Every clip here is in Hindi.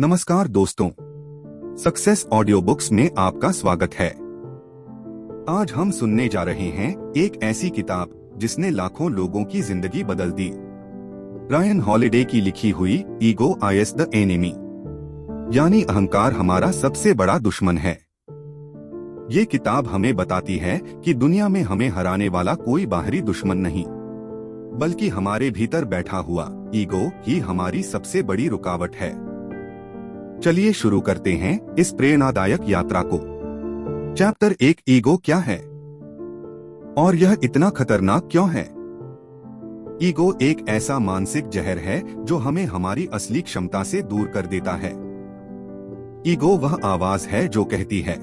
नमस्कार दोस्तों, सक्सेस ऑडियो बुक्स में आपका स्वागत है। आज हम सुनने जा रहे हैं एक ऐसी किताब जिसने लाखों लोगों की जिंदगी बदल दी। रायन हॉलिडे की लिखी हुई ईगो इज द एनिमी, यानी अहंकार हमारा सबसे बड़ा दुश्मन है। ये किताब हमें बताती है कि दुनिया में हमें हराने वाला कोई बाहरी दुश्मन नहीं, बल्कि हमारे भीतर बैठा हुआ ईगो ही हमारी सबसे बड़ी रुकावट है। चलिए शुरू करते हैं इस प्रेरणादायक यात्रा को। चैप्टर 1, ईगो क्या है और यह इतना खतरनाक क्यों है? ईगो एक ऐसा मानसिक जहर है जो हमें हमारी असली क्षमता से दूर कर देता है। ईगो वह आवाज है जो कहती है,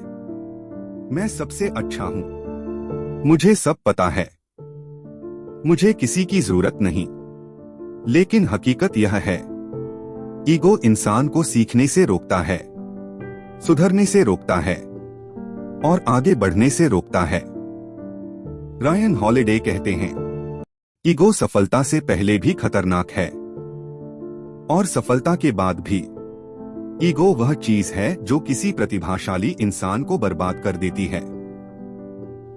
मैं सबसे अच्छा हूं, मुझे सब पता है, मुझे किसी की जरूरत नहीं। लेकिन हकीकत यह है, ईगो इंसान को सीखने से रोकता है, सुधरने से रोकता है और आगे बढ़ने से रोकता है। रायन हॉलिडे कहते हैं, ईगो सफलता से पहले भी खतरनाक है और सफलता के बाद भी। ईगो वह चीज है जो किसी प्रतिभाशाली इंसान को बर्बाद कर देती है,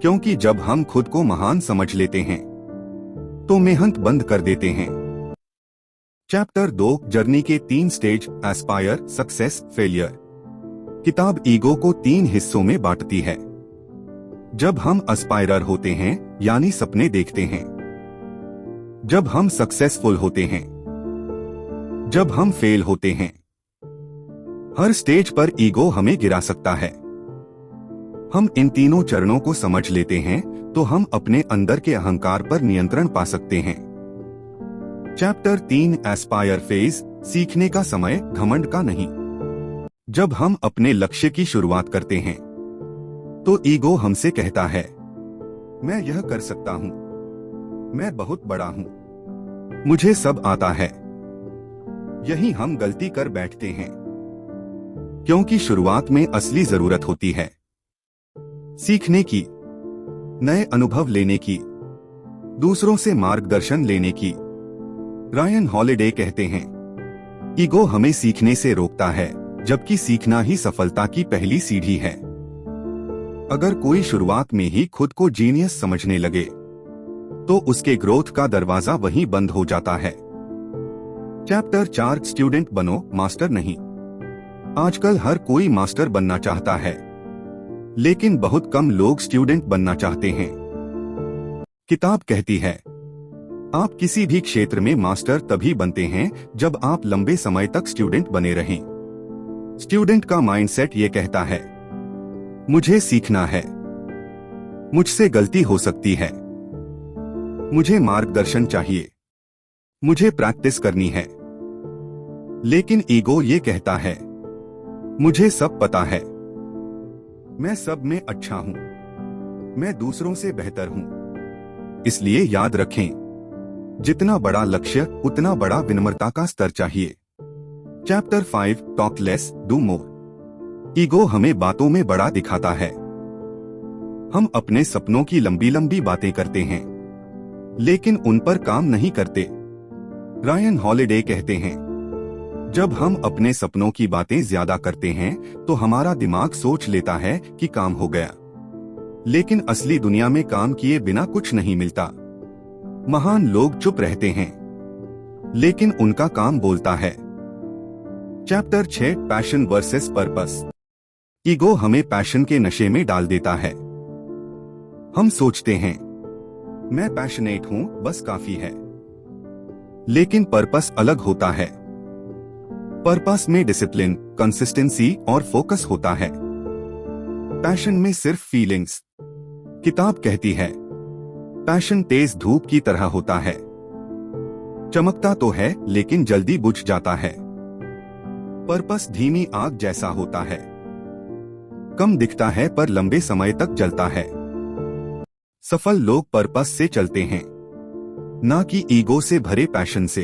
क्योंकि जब हम खुद को महान समझ लेते हैं तो मेहनत बंद कर देते हैं। चैप्टर 2, जर्नी के 3 स्टेज, एस्पायर, सक्सेस, फेलियर। किताब ईगो को 3 हिस्सों में बांटती है। जब हम एस्पायरर होते हैं यानी सपने देखते हैं, जब हम सक्सेसफुल होते हैं, जब हम फेल होते हैं। हर स्टेज पर ईगो हमें गिरा सकता है। हम इन तीनों चरणों को समझ लेते हैं तो हम अपने अंदर के अहंकार पर नियंत्रण पा सकते हैं। चैप्टर 3, एस्पायर फेज, सीखने का समय, घमंड का नहीं। जब हम अपने लक्ष्य की शुरुआत करते हैं तो ईगो हमसे कहता है, मैं यह कर सकता हूं, मैं बहुत बड़ा हूं, मुझे सब आता है। यही हम गलती कर बैठते हैं, क्योंकि शुरुआत में असली जरूरत होती है सीखने की, नए अनुभव लेने की, दूसरों से मार्गदर्शन लेने की। रायन हॉलिडे कहते हैं, ईगो हमें सीखने से रोकता है, जबकि सीखना ही सफलता की पहली सीढ़ी है। अगर कोई शुरुआत में ही खुद को जीनियस समझने लगे तो उसके ग्रोथ का दरवाजा वहीं बंद हो जाता है। चैप्टर 4, स्टूडेंट बनो, मास्टर नहीं। आजकल हर कोई मास्टर बनना चाहता है, लेकिन बहुत कम लोग स्टूडेंट बनना चाहते हैं। किताब कहती है, आप किसी भी क्षेत्र में मास्टर तभी बनते हैं जब आप लंबे समय तक स्टूडेंट बने रहें। स्टूडेंट का माइंडसेट ये कहता है, मुझे सीखना है, मुझसे गलती हो सकती है, मुझे मार्गदर्शन चाहिए, मुझे प्रैक्टिस करनी है। लेकिन ईगो ये कहता है, मुझे सब पता है, मैं सब में अच्छा हूं, मैं दूसरों से बेहतर हूं। इसलिए याद रखें, जितना बड़ा लक्ष्य उतना बड़ा विनम्रता का स्तर चाहिए। Chapter 5, talk less, do more. Ego हमें बातों में बड़ा दिखाता है। हम अपने सपनों की लंबी लंबी बातें करते हैं, लेकिन उन पर काम नहीं करते। रायन हॉलिडे कहते हैं, जब हम अपने सपनों की बातें ज्यादा करते हैं तो हमारा दिमाग सोच लेता है कि काम हो गया, लेकिन असली दुनिया में काम किए बिना कुछ नहीं मिलता। महान लोग चुप रहते हैं, लेकिन उनका काम बोलता है। Chapter 6, passion versus purpose. Ego हमें पैशन के नशे में डाल देता है। हम सोचते हैं, मैं पैशनेट हूं, बस काफी है। लेकिन पर्पस अलग होता है। पर्पस में डिसिप्लिन, कंसिस्टेंसी और फोकस होता है। पैशन में सिर्फ फीलिंग्स। किताब कहती है, पैशन तेज धूप की तरह होता है, चमकता तो है लेकिन जल्दी बुझ जाता है। पर्पस धीमी आग जैसा होता है, कम दिखता है पर लंबे समय तक जलता है। सफल लोग पर्पस से चलते हैं, ना कि ईगो से भरे पैशन से।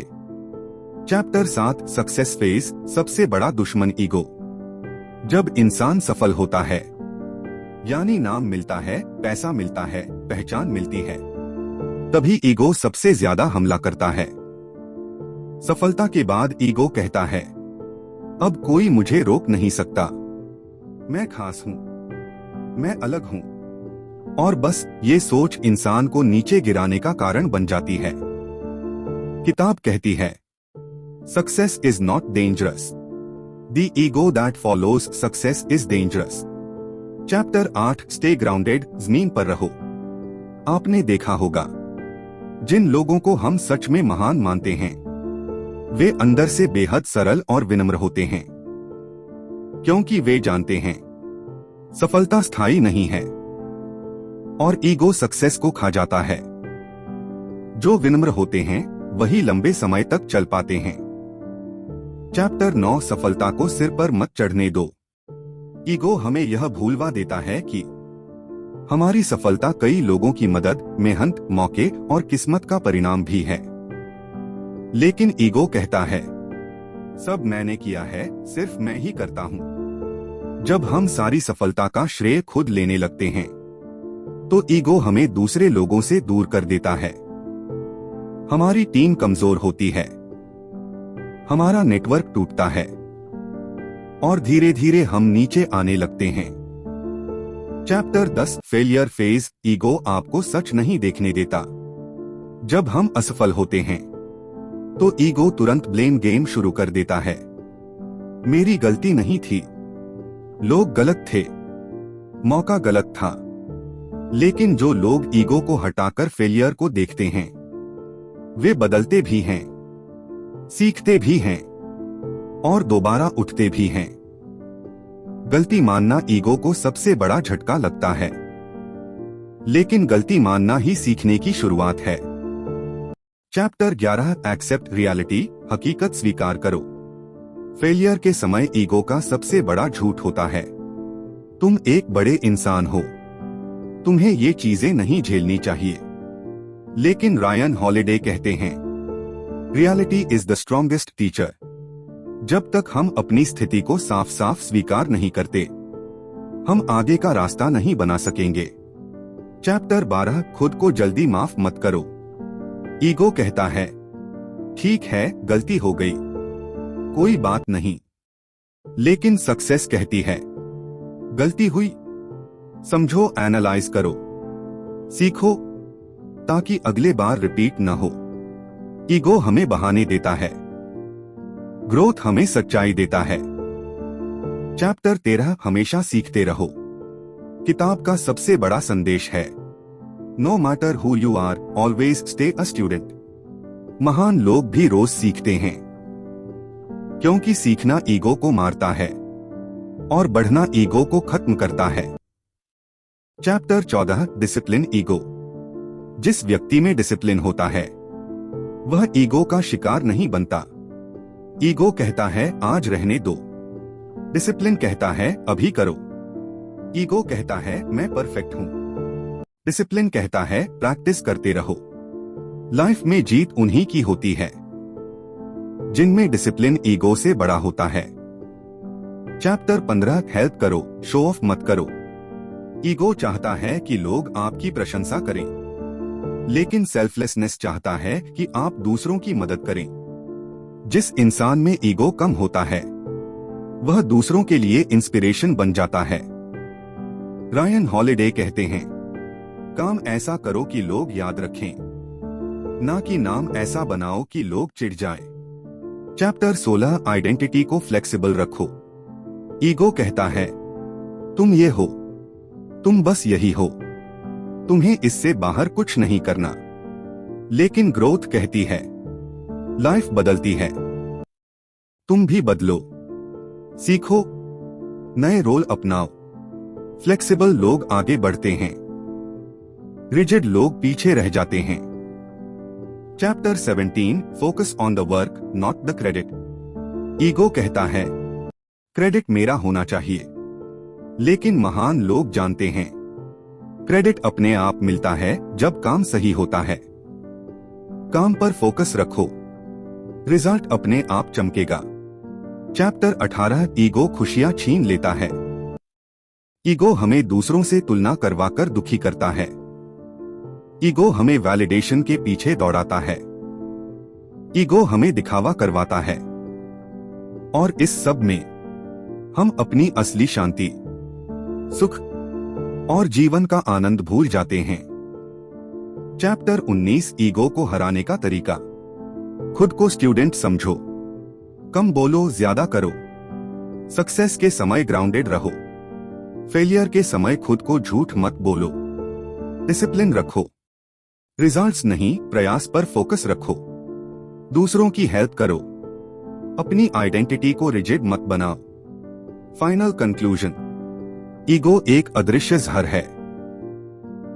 चैप्टर 7, सक्सेस फेज, सबसे बड़ा दुश्मन ईगो। जब इंसान सफल होता है, यानी नाम मिलता है, पैसा मिलता है, पहचान मिलती है, तभी ईगो सबसे ज्यादा हमला करता है। सफलता के बाद ईगो कहता है, अब कोई मुझे रोक नहीं सकता। मैं खास हूं, मैं अलग हूं। और बस ये सोच इंसान को नीचे गिराने का कारण बन जाती है। किताब कहती है, success is not dangerous, the ego that follows success is dangerous. Chapter 8, stay grounded, जमीन पर रहो। आपने देखा होगा, जिन लोगों को हम सच में महान मानते हैं, वे अंदर से बेहद सरल और विनम्र होते हैं, क्योंकि वे जानते हैं सफलता स्थायी नहीं है और ईगो सक्सेस को खा जाता है। जो विनम्र होते हैं वही लंबे समय तक चल पाते हैं। चैप्टर 9, सफलता को सिर पर मत चढ़ने दो। ईगो हमें यह भूलवा देता है कि हमारी सफलता कई लोगों की मदद, मेहनत, मौके और किस्मत का परिणाम भी है। लेकिन ईगो कहता है, सब मैंने किया है, सिर्फ मैं ही करता हूं। जब हम सारी सफलता का श्रेय खुद लेने लगते हैं, तो ईगो हमें दूसरे लोगों से दूर कर देता है। हमारी टीम कमजोर होती है, हमारा नेटवर्क टूटता है और धीरे धीरे हम नीचे आने लगते हैं। चैप्टर 10, फेलियर फेज, ईगो आपको सच नहीं देखने देता। जब हम असफल होते हैं तो ईगो तुरंत ब्लेम गेम शुरू कर देता है। मेरी गलती नहीं थी, लोग गलत थे, मौका गलत था। लेकिन जो लोग ईगो को हटाकर फेलियर को देखते हैं, वे बदलते भी हैं, सीखते भी हैं और दोबारा उठते भी हैं। गलती मानना ईगो को सबसे बड़ा झटका लगता है, लेकिन गलती मानना ही सीखने की शुरुआत है। चैप्टर 11, एक्सेप्ट रियलिटी, हकीकत स्वीकार करो। फेलियर के समय ईगो का सबसे बड़ा झूठ होता है, तुम एक बड़े इंसान हो, तुम्हें ये चीजें नहीं झेलनी चाहिए। लेकिन रायन हॉलिडे कहते हैं, reality is the strongest teacher. जब तक हम अपनी स्थिति को साफ साफ स्वीकार नहीं करते, हम आगे का रास्ता नहीं बना सकेंगे। चैप्टर 12, खुद को जल्दी माफ मत करो। ईगो कहता है, ठीक है, गलती हो गई, कोई बात नहीं। लेकिन सक्सेस कहती है, गलती हुई, समझो, एनालाइज करो, सीखो, ताकि अगले बार रिपीट न हो। ईगो हमें बहाने देता है, ग्रोथ हमें सच्चाई देता है। चैप्टर 13, हमेशा सीखते रहो। किताब का सबसे बड़ा संदेश है, no matter who you are, always stay a student. महान लोग भी रोज सीखते हैं, क्योंकि सीखना ईगो को मारता है और बढ़ना ईगो को खत्म करता है। Chapter 14, discipline, ego. जिस व्यक्ति में डिसिप्लिन होता है वह ईगो का शिकार नहीं बनता। ईगो कहता है, आज रहने दो। डिसिप्लिन कहता है, अभी करो। ईगो कहता है, मैं परफेक्ट हूं। डिसिप्लिन कहता है, प्रैक्टिस करते रहो। लाइफ में जीत उन्हीं की होती है जिनमें डिसिप्लिन ईगो से बड़ा होता है। चैप्टर 15, हेल्प करो, शो ऑफ मत करो। ईगो चाहता है कि लोग आपकी प्रशंसा करें, लेकिन सेल्फलेसनेस चाहता है कि आप दूसरों की मदद करें। जिस इंसान में ईगो कम होता है वह दूसरों के लिए इंस्पिरेशन बन जाता है। रायन हॉलिडे कहते हैं, काम ऐसा करो कि लोग याद रखें, ना कि नाम ऐसा बनाओ कि लोग चिढ़ जाए। चैप्टर 16, आइडेंटिटी को फ्लेक्सिबल रखो। ईगो कहता है, तुम ये हो, तुम बस यही हो, तुम्हें इससे बाहर कुछ नहीं करना। लेकिन ग्रोथ कहती है, लाइफ बदलती है, तुम भी बदलो, सीखो, नए रोल अपनाओ। फ्लेक्सिबल लोग आगे बढ़ते हैं, रिजिड लोग पीछे रह जाते हैं। Chapter 17, focus on the work, not the credit. Ego कहता है, क्रेडिट मेरा होना चाहिए, लेकिन महान लोग जानते हैं क्रेडिट अपने आप मिलता है जब काम सही होता है। काम पर फोकस रखो, रिजल्ट अपने आप चमकेगा। चैप्टर 18, ईगो खुशियां छीन लेता है। ईगो हमें दूसरों से तुलना करवाकर दुखी करता है। ईगो हमें वैलिडेशन के पीछे दौड़ाता है। ईगो हमें दिखावा करवाता है। और इस सब में हम अपनी असली शांति, सुख और जीवन का आनंद भूल जाते हैं। चैप्टर 19 ईगो को हराने का तरीका। खुद को स्टूडेंट समझो, कम बोलो ज्यादा करो। सक्सेस के समय ग्राउंडेड रहो, फेलियर के समय खुद को झूठ मत बोलो। डिसिप्लिन रखो, रिजल्ट्स नहीं प्रयास पर फोकस रखो। दूसरों की हेल्प करो, अपनी आइडेंटिटी को रिजिड मत बनाओ। फाइनल कंक्लूजन, ईगो एक अदृश्य जहर है।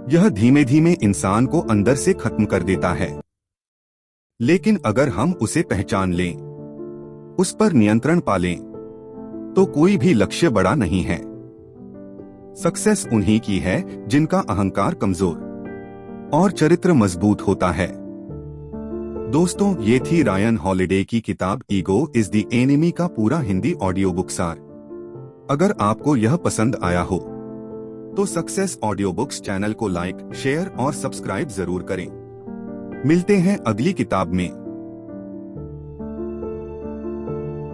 यह धीमे धीमे इंसान को अंदर से खत्म कर देता है, लेकिन अगर हम उसे पहचान लें, उस पर नियंत्रण पालें, तो कोई भी लक्ष्य बड़ा नहीं है। सक्सेस उन्हीं की है जिनका अहंकार कमजोर और चरित्र मजबूत होता है। दोस्तों, ये थी रायन हॉलिडे की किताब ईगो इज द एनिमी का पूरा हिंदी ऑडियो बुक सार। अगर आपको यह पसंद आया हो तो सक्सेस ऑडियो बुक्स चैनल को लाइक, शेयर और सब्सक्राइब जरूर करें। मिलते हैं अगली किताब में।